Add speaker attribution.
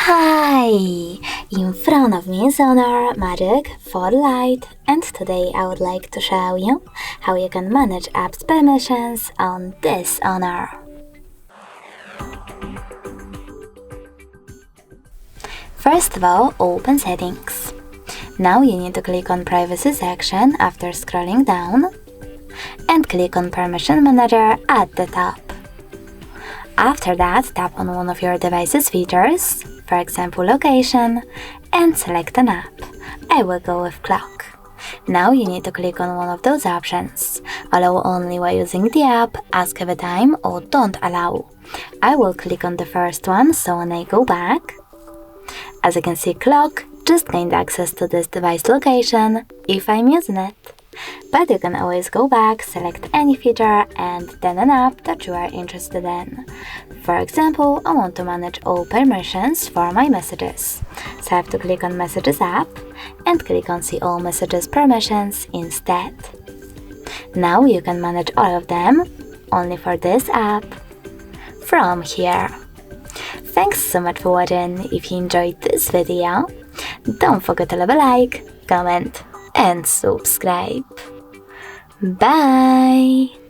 Speaker 1: Hi! In front of me is HONOR Magic4 Lite, and today I would like to show you how you can manage apps permissions on this HONOR. First of all, open Settings. Now you need to click on Privacy section after scrolling down and click on Permission Manager at the top. After that, tap on one of your device's features, for example location, and select an app. I will go with clock. Now you need to click on one of those options. Allow only while using the app, ask have a time, or don't allow. I will click on the first one, so when I go back, as you can see, clock just gained access to this device location if I'm using it. But you can always go back, select any feature and then an app that you are interested in. For example, I want to manage all permissions for my messages, so I have to click on Messages app and click on See all messages permissions instead. Now you can manage all of them only for this app from here. Thanks so much for watching. If you enjoyed this video, don't forget to leave a like, comment and subscribe. Bye!